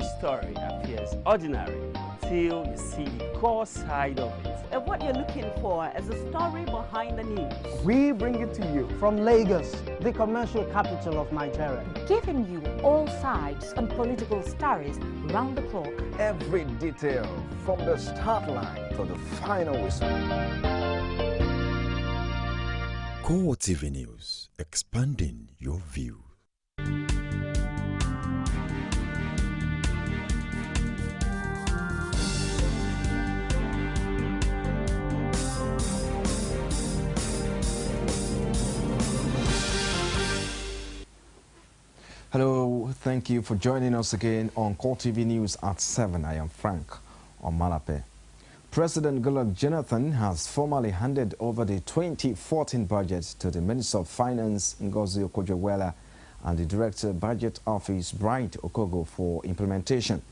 Every story appears ordinary until you see the core side of it. And what you're looking for is a story behind the news. We bring it to you from Lagos, the commercial capital of Nigeria. Giving you all sides and political stories round the clock. Every detail from the start line to the final whistle. CoreTV News, expanding your view. Hello, thank you for joining us again on CoreTV News at 7. I am Frank Omalape. President Goodluck Jonathan has formally handed over the 2014 budget to the Minister of Finance, Ngozi Okonjo-Iweala, and the Director Budget Office, Bright Okogo, for implementation.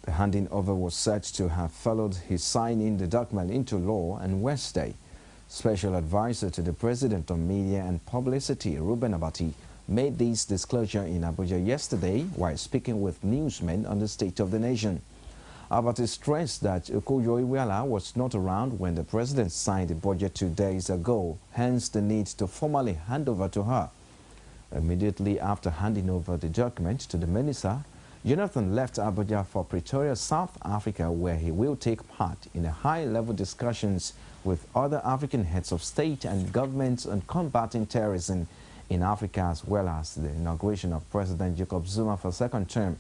The handing over was said to have followed his signing the document into law on Wednesday. Special Advisor to the President on Media and Publicity, Reuben Abati, made this disclosure in Abuja yesterday while speaking with newsmen on the state of the nation. Abati stressed that Okonjo-Iweala was not around when the president signed the budget 2 days ago, hence the need to formally hand over to her. Immediately after handing over the document to the minister, Jonathan left Abuja for Pretoria, South Africa, where he will take part in high-level discussions with other African heads of state and governments on combating terrorism in Africa, as well as the inauguration of President Jacob Zuma for a second term.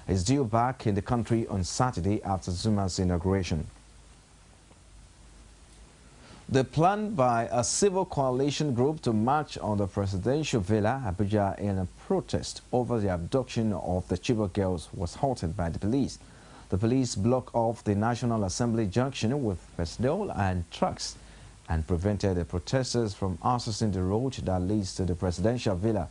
Is due back in the country on Saturday after Zuma's inauguration. The plan by a civil coalition group to march on the presidential villa, Abuja, in a protest over the abduction of the Chibok girls was halted by the police. The police blocked off the National Assembly junction with personnel and trucks and prevented the protesters from accessing the road that leads to the presidential villa.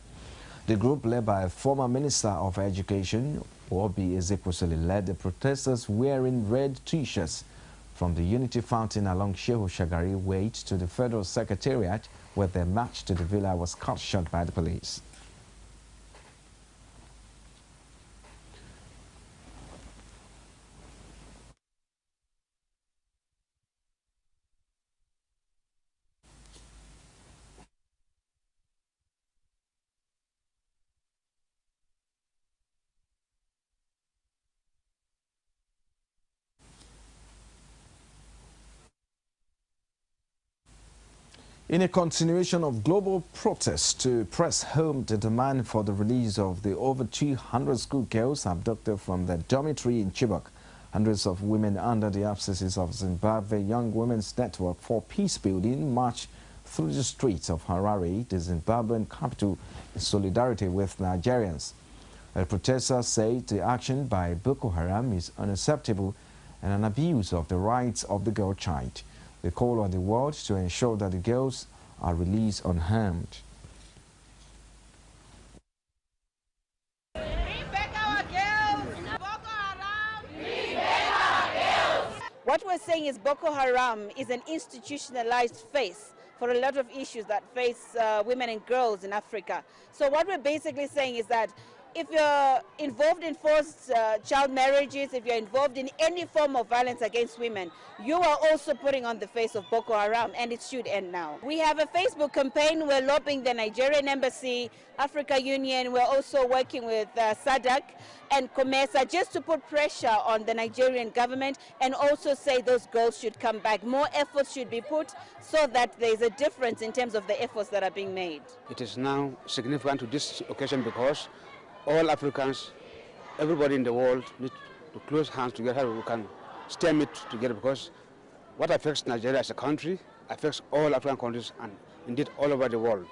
The group, led by a former Minister of Education, Obi Ezekwesili, led the protesters wearing red T-shirts from the Unity Fountain along Shehu Shagari Way to the Federal Secretariat, where their march to the villa was cut short by the police. In a continuation of global protests to press home the demand for the release of the over 200 schoolgirls abducted from their dormitory in Chibok, hundreds of women under the auspices of Zimbabwe Young Women's Network for Peacebuilding marched through the streets of Harare, the Zimbabwean capital, in solidarity with Nigerians. The protesters say the action by Boko Haram is unacceptable and an abuse of the rights of the girl child. They call on the world to ensure that the girls are released unharmed. Bring back our girls! Boko Haram! Bring back our girls! What we're saying is Boko Haram is an institutionalized face for a lot of issues that face women and girls in Africa. So what we're basically saying is that if you're involved in forced child marriages, if you're involved in any form of violence against women, you are also putting on the face of Boko Haram, and it should end now. We have a Facebook campaign. We're lobbying the Nigerian Embassy, Africa Union. We're also working with SADC and COMESA just to put pressure on the Nigerian government and also say those girls should come back. More efforts should be put so that there's a difference in terms of the efforts that are being made. It is now significant to this occasion because all Africans, everybody in the world need to close hands together. We can stem it together because what affects Nigeria as a country affects all African countries and indeed all over the world.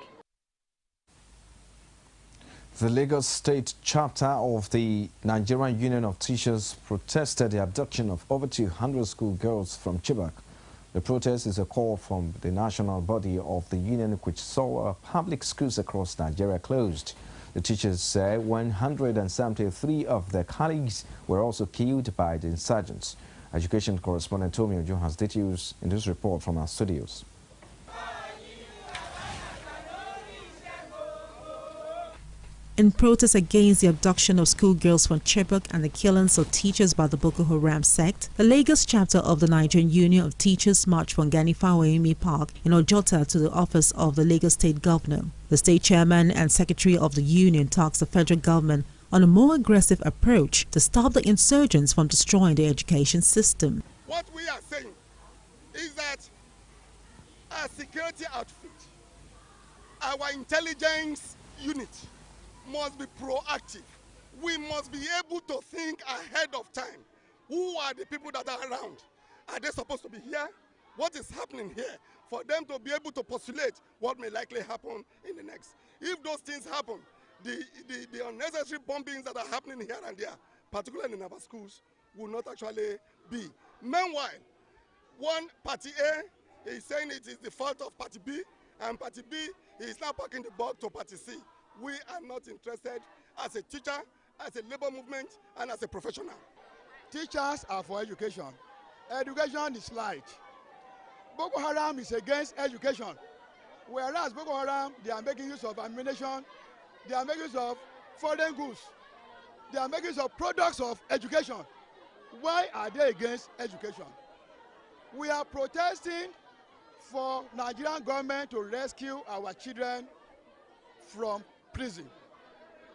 The Lagos State chapter of the Nigerian Union of Teachers protested the abduction of over 200 schoolgirls from Chibok. The protest is a call from the national body of the union, which saw public schools across Nigeria closed. The teachers say 173 of their colleagues were also killed by the insurgents. Education correspondent Tommy Ojo has details in this report from our studios. In protest against the abduction of schoolgirls from Chibok and the killings of teachers by the Boko Haram sect, the Lagos chapter of the Nigerian Union of Teachers marched from Gani Fawemi Park in Ojota to the office of the Lagos State Governor. The state chairman and secretary of the union tasked the federal government on a more aggressive approach to stop the insurgents from destroying the education system. What we are saying is that our security outfit, our intelligence unit, must be proactive. We must be able to think ahead of time. Who are the people that are around? Are they supposed to be here? What is happening here? For them to be able to postulate what may likely happen in the next. If those things happen, the unnecessary bombings that are happening here and there, particularly in our schools, will not actually be. Meanwhile, one party A is saying it is the fault of party B, and party B is now packing the buck to party C. We are not interested as a teacher, as a labor movement, and as a professional. Teachers are for education. Education is light. Boko Haram is against education. Whereas Boko Haram, they are making use of ammunition, they are making use of foreign goods, they are making use of products of education. Why are they against education? We are protesting for Nigerian government to rescue our children from prison.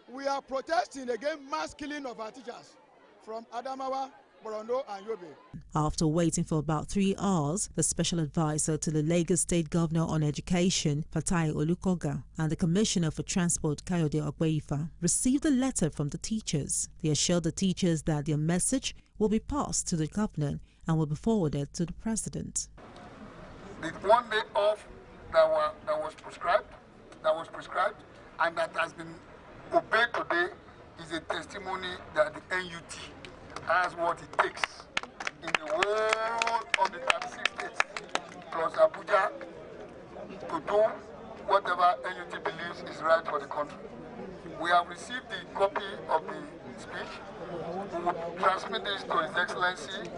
We are protesting against mass killing of our teachers from Adamawa, Borondo and Yobe. After waiting for about 3 hours, the special advisor to the Lagos State Governor on Education, Fatai Olukoga, and the Commissioner for Transport, Kayode Ogbeifa, received a letter from the teachers. They assured the teachers that their message will be passed to the governor and will be forwarded to the president. The 1 day off that was prescribed, and that has been obeyed today is a testimony that the NUT has what it takes in the whole of the 36 states plus Abuja to do whatever NUT believes is right for the country. We have received the copy of the speech. We will transmit this to His Excellency,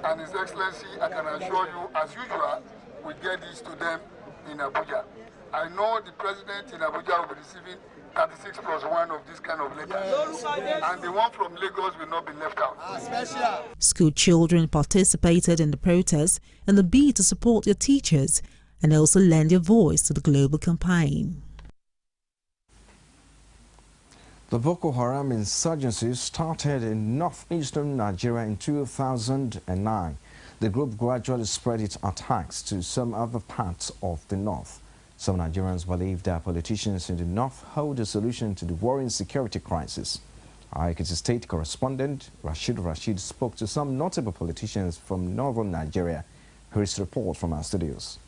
and His Excellency, I can assure you, as usual, we get this to them in Abuja. I know the president in Abuja will be receiving 36 plus 1 of this kind of letters, and the one from Lagos will not be left out. School children participated in the protest in the bid to support their teachers and also lend their voice to the global campaign. The Boko Haram insurgency started in northeastern Nigeria in 2009. The group gradually spread its attacks to some other parts of the north. Some Nigerians believe that politicians in the north hold a solution to the worrying security crisis. Our Ekiti State correspondent Rashid spoke to some notable politicians from northern Nigeria. Here is a report from our studios.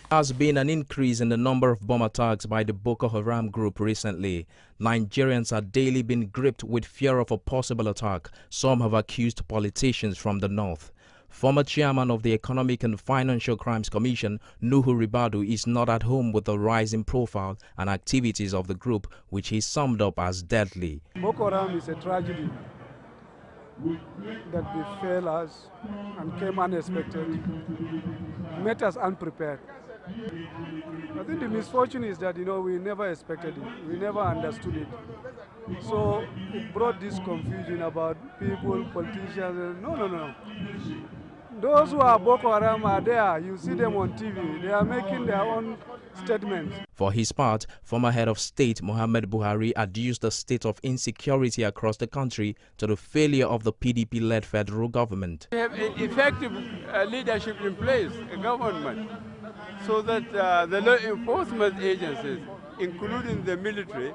There has been an increase in the number of bomb attacks by the Boko Haram group recently. Nigerians are daily being gripped with fear of a possible attack. Some have accused politicians from the north. Former chairman of the Economic and Financial Crimes Commission, Nuhu Ribadu, is not at home with the rising profile and activities of the group, which he summed up as deadly. Boko Haram is a tragedy that befell us and came unexpected, met us unprepared. I think the misfortune is that, we never expected it, we never understood it. So it brought this confusion about people, politicians. No. Those who are Boko Haram are there. You see them on TV. They are making their own statements. For his part, former head of state Muhammad Buhari adduced the state of insecurity across the country to the failure of the PDP-led federal government. We have an effective leadership in place, a government, so that the law enforcement agencies, including the military,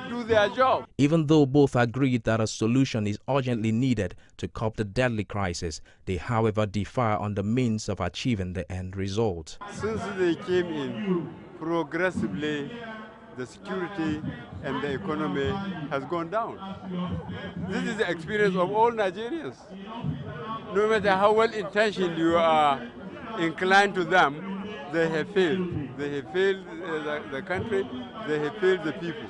do their job. Even though both agreed that a solution is urgently needed to curb the deadly crisis, they however differ on the means of achieving the end result. Since they came in, progressively the security and the economy has gone down. This is the experience of all Nigerians. No matter how well-intentioned you are inclined to them, they have failed. They have failed the country, they have failed the people.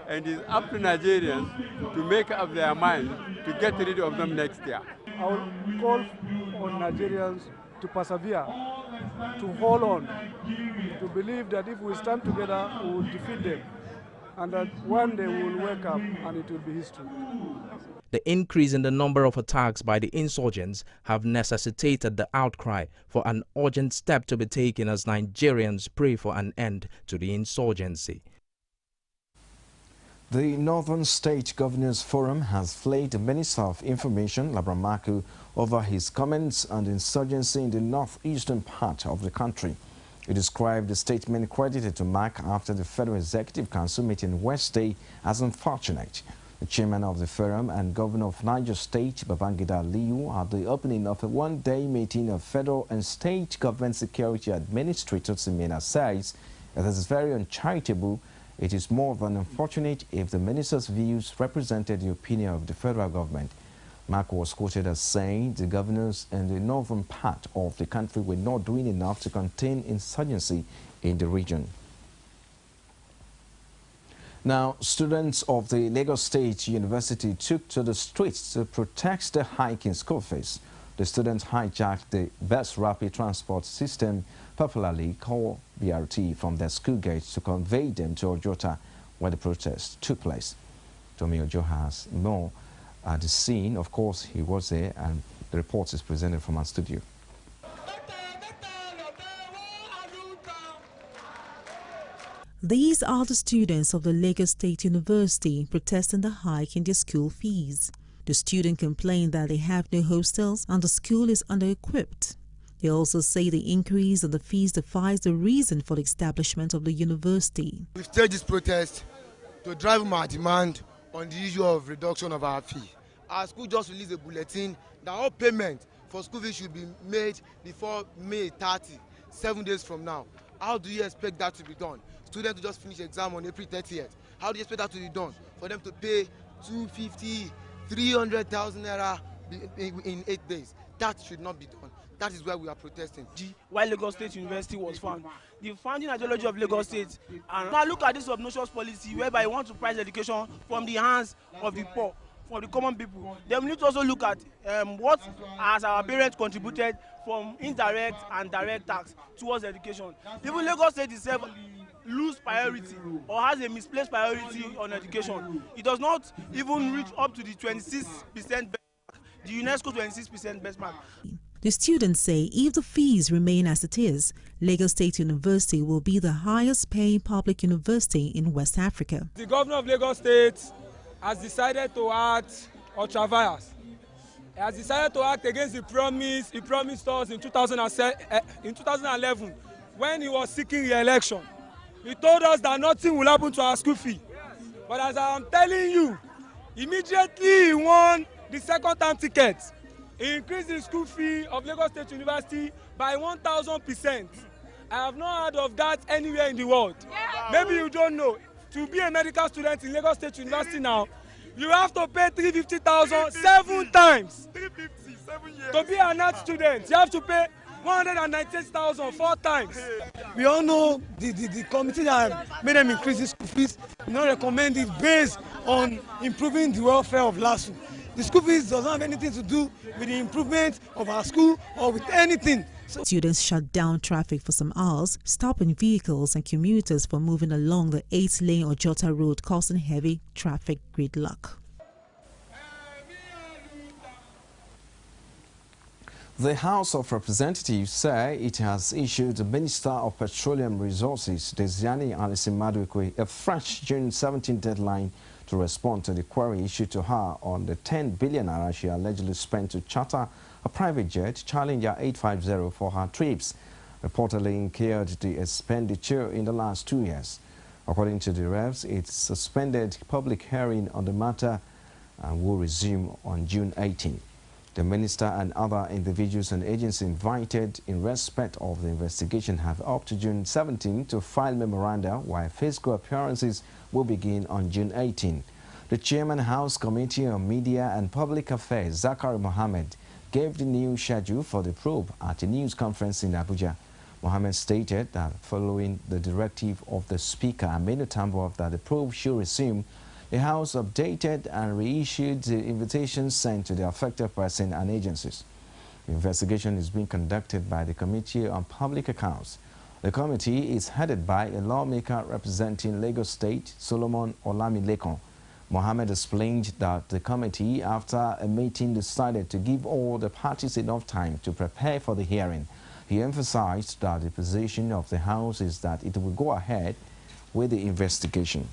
And it's up to Nigerians to make up their mind to get rid of them next year. I will call on Nigerians to persevere, to hold on, to believe that if we stand together, we will defeat them. and that one day we will wake up and it will be history. The increase in the number of attacks by the insurgents have necessitated the outcry for an urgent step to be taken as Nigerians pray for an end to the insurgency. The Northern State Governors Forum has flayed the Minister of Information, Labramaku, over his comments on the insurgency in the northeastern part of the country. He described the statement credited to Mark after the Federal Executive Council meeting Wednesday as unfortunate. The chairman of the forum and governor of Niger State, Babangida Aliyu, at the opening of a one-day meeting of federal and state government security administrators in Mina, says it is very uncharitable. It is more than unfortunate if the minister's views represented the opinion of the federal government. Mark was quoted as saying the governors in the northern part of the country were not doing enough to contain insurgency in the region. Now, students of the Lagos State University took to the streets to protest the hike in school fees. The students hijacked the bus rapid transport system, popularly called BRT, from their school gates to convey them to Ojota, where the protest took place. Tommy Ojo has more at the scene. Of course, he was there, and the report is presented from our studio. These are the students of the Lagos State University protesting the hike in their school fees. The students complain that they have no hostels and the school is under-equipped. They also say the increase in the fees defies the reason for the establishment of the university. We've staged this protest to drive home our demand on the issue of reduction of our fee. Our school just released a bulletin that all payment for school fees should be made before May 30, 7 days from now. How do you expect that to be done? Students to just finish exam on April 30th. How do you expect that to be done? For them to pay 250, 300,000 naira in 8 days. That should not be done. That is why we are protesting. Why Lagos State University was found. The founding ideology of Lagos State. And now look at this obnoxious policy whereby you want to price education from the hands of the poor, from the common people. Then we need to also look at what has our parents contributed from indirect and direct tax towards education. Even Lagos State itself lose priority or has a misplaced priority on education. It does not even reach up to the 26% benchmark, the UNESCO 26% benchmark. The students say if the fees remain as it is, Lagos State University will be the highest paying public university in West Africa. The governor of Lagos State has decided to act ultra-vires. He has decided to act against the promise he promised us in 2011 when he was seeking re-election. He told us that nothing will happen to our school fee. But as I am telling you, immediately he won the second term ticket. He increased the school fee of Lagos State University by 1,000%. I have not heard of that anywhere in the world. Maybe you don't know. To be a medical student in Lagos State University now, you have to pay 350,000 7 times. 350, 7 years. To be an art student, you have to pay 196,000 4 times. We all know the committee that made them increase the school fees, recommend it based on improving the welfare of LASU. The school fees does not have anything to do with the improvement of our school or with anything. Students shut down traffic for some hours, stopping vehicles and commuters from moving along the 8-lane Ojota road, causing heavy traffic gridlock. The House of Representatives say it has issued the Minister of Petroleum Resources, Desiani Alisimadu, a fresh June 17 deadline to respond to the query issued to her on the 10 billion naira she allegedly spent to charter a private jet Challenger 850 for her trips, reportedly incurred the expenditure in the last 2 years. According to the refs, its suspended public hearing on the matter will resume on June 18. The minister and other individuals and agencies invited in respect of the investigation have up to June 17 to file memoranda, while physical appearances will begin on June 18. The Chairman House Committee on Media and Public Affairs, Zakari Mohammed, gave the new schedule for the probe at a news conference in Abuja. Mohammed stated that following the directive of the Speaker, Aminu Tambo, that the probe should resume, the House updated and reissued the invitations sent to the affected person and agencies. The investigation is being conducted by the Committee on Public Accounts. The committee is headed by a lawmaker representing Lagos State, Solomon Olamilekon. Mohammed explained that the committee, after a meeting, decided to give all the parties enough time to prepare for the hearing. He emphasized that the position of the House is that it will go ahead with the investigation.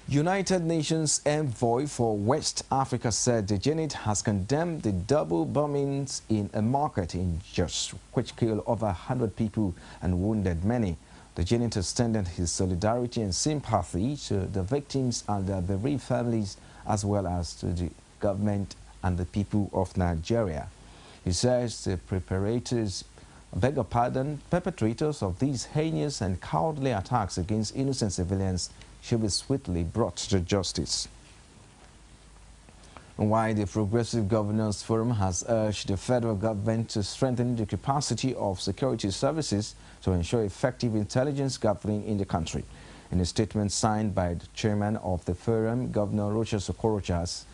United Nations envoy for West Africa said the unit has condemned the double bombings in a market in Jos, which killed over 100 people and wounded many. The unit extended his solidarity and sympathy to the victims and their bereaved families, as well as to the government and the people of Nigeria. He says the perpetrators of these heinous and cowardly attacks against innocent civilians should be swiftly brought to justice. While the Progressive Governors Forum has urged the federal government to strengthen the capacity of security services to ensure effective intelligence gathering in the country. In a statement signed by the chairman of the forum, Governor Rochas Okorochas,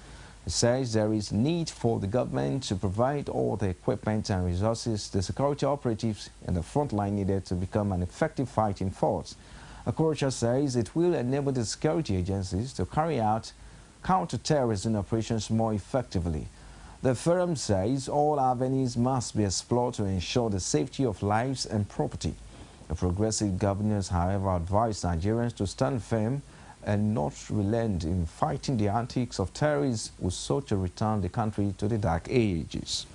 he says there is need for the government to provide all the equipment and resources the security operatives in the front line needed to become an effective fighting force. Okorocha says it will enable the security agencies to carry out counter-terrorism operations more effectively. The forum says all avenues must be explored to ensure the safety of lives and property. The progressive governors, however, advised Nigerians to stand firm and not relent in fighting the antics of terrorists who sought to return the country to the dark ages.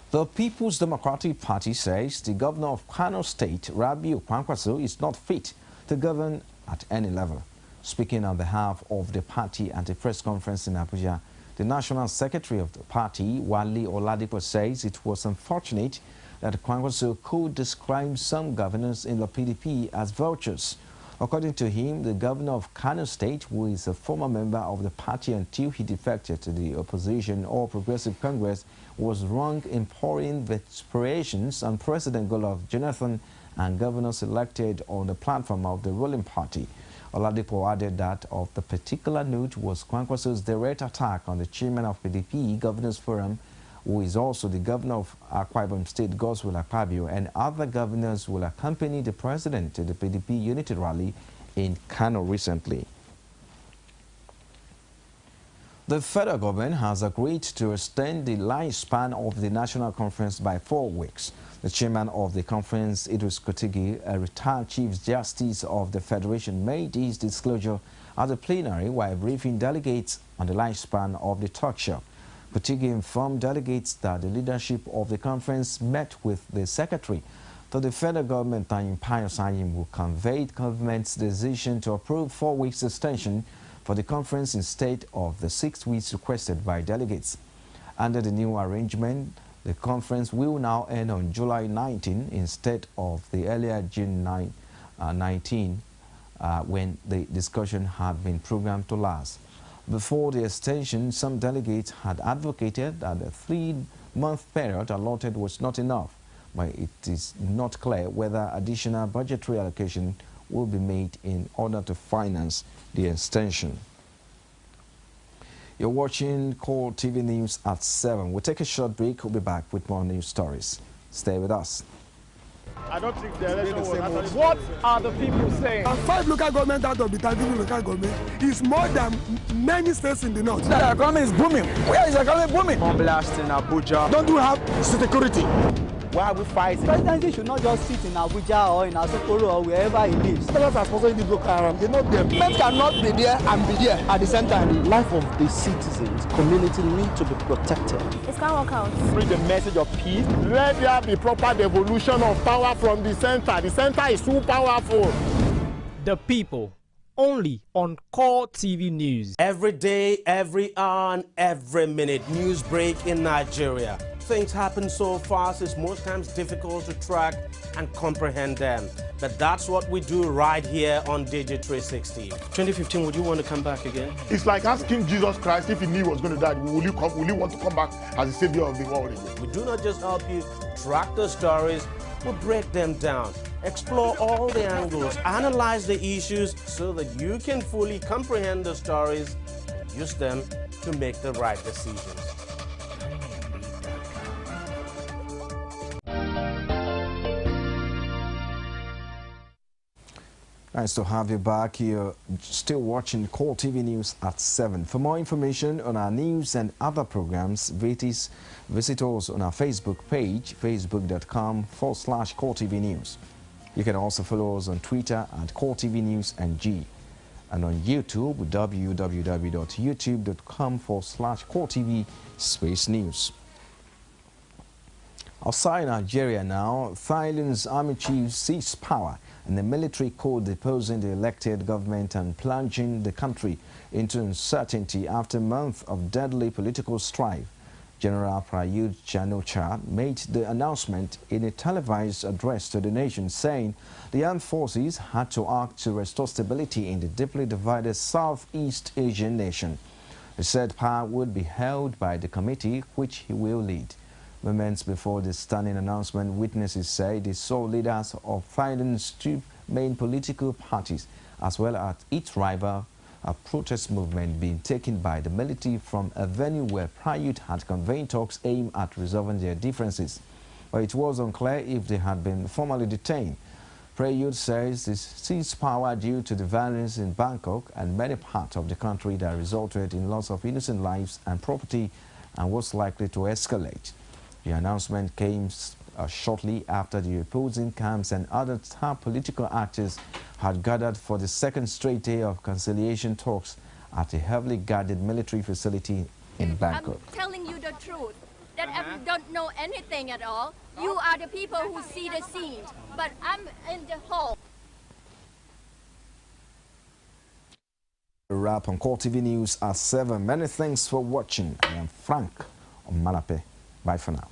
The People's Democratic Party says the governor of Kano State, Rabiu Kwankwaso, is not fit to govern at any level. Speaking on behalf of the party at a press conference in Abuja, the National Secretary of the party, Wale Oladipo, says it was unfortunate that Kwankwaso could describe some governors in the PDP as vultures. According to him, the governor of Kano State, who is a former member of the party until he defected to the opposition or Progressive Congress, was wrong in pouring aspirations on President Goodluck Jonathan and governors elected on the platform of the ruling party. Oladipo added that of the particular note was Kwankwaso's direct attack on the chairman of PDP Governors Forum, who is also the governor of Akwa Ibom State, Godswill Akpabio, and other governors will accompany the president to the PDP Unity rally in Kano recently. The federal government has agreed to extend the lifespan of the National Conference by 4 weeks. The chairman of the conference, Idris Kotigi, a retired Chief Justice of the Federation, made his disclosure at the plenary while briefing delegates on the lifespan of the talk show. Kotigi informed delegates that the leadership of the conference met with the secretary to the federal government, Tanyim Pius Ayim, who conveyed government's decision to approve 4 weeks extension for the conference instead of the 6 weeks requested by delegates. Under the new arrangement, the conference will now end on July 19 instead of the earlier June 19 when the discussion had been programmed to last. Before the extension, some delegates had advocated that the 3-month period allotted was not enough, but it is not clear whether additional budgetary allocation will be made in order to finance the extension. You're watching CoreTV News at 7. We'll take a short break. We'll be back with more news stories. Stay with us. I don't think the election was actually... What are the people saying? 5 local governments out of the 30 local government is more than many states in the north. The economy is booming. Where is the economy booming? Bomb blast in Abuja. Don't we have security? Why are we fighting? The presidency should not just sit in Abuja or in Asokoro or wherever he lives. Fellows are sponsoring the Boko Haram. They know them. Men cannot be there and be there at the same time. The life of the citizens, community need to be protected. It can't work out. Bring the message of peace. Let there be proper devolution of power from the center. The center is too powerful. The people. Only on CoreTV News. Every day, every hour, and every minute, news break in Nigeria. Things happen so fast, it's most times difficult to track and comprehend them. But that's what we do right here on Digi360. 2015, would you want to come back again? It's like asking Jesus Christ if he knew he was going to die, will you want to come back as the savior of the world again? We do not just help you track the stories, we break them down, explore all the angles, analyze the issues so that you can fully comprehend the stories and use them to make the right decisions. Nice to have you back. You're still watching CoreTV News at 7. For more information on our news and other programs, visit us on our Facebook page, facebook.com/CoreTV News. You can also follow us on Twitter at CoreTV News NG, and on YouTube, www.youtube.com/CoreTV News. Outside Nigeria now, Thailand's army chief seized power and the military coup deposing the elected government and plunging the country into uncertainty after a month of deadly political strife. General Prayut Chan-o-cha made the announcement in a televised address to the nation, saying the armed forces had to act to restore stability in the deeply divided Southeast Asian nation. He said power would be held by the committee, which he will lead. Moments before the stunning announcement, witnesses say they saw leaders of Thailand's two main political parties, as well as its rival, a protest movement being taken by the military from a venue where Prayut had convened talks aimed at resolving their differences. But it was unclear if they had been formally detained. Prayut says this seized power due to the violence in Bangkok and many parts of the country that resulted in loss of innocent lives and property and was likely to escalate. The announcement came shortly after the opposing camps and other top political actors had gathered for the second straight day of conciliation talks at a heavily guarded military facility in Bangkok. I'm telling you the truth, that I don't know anything at all. You are the people who see the scene, but I'm in the hall. A wrap on CoreTV News at 7. Many thanks for watching. I am Frank on Malape. Bye for now.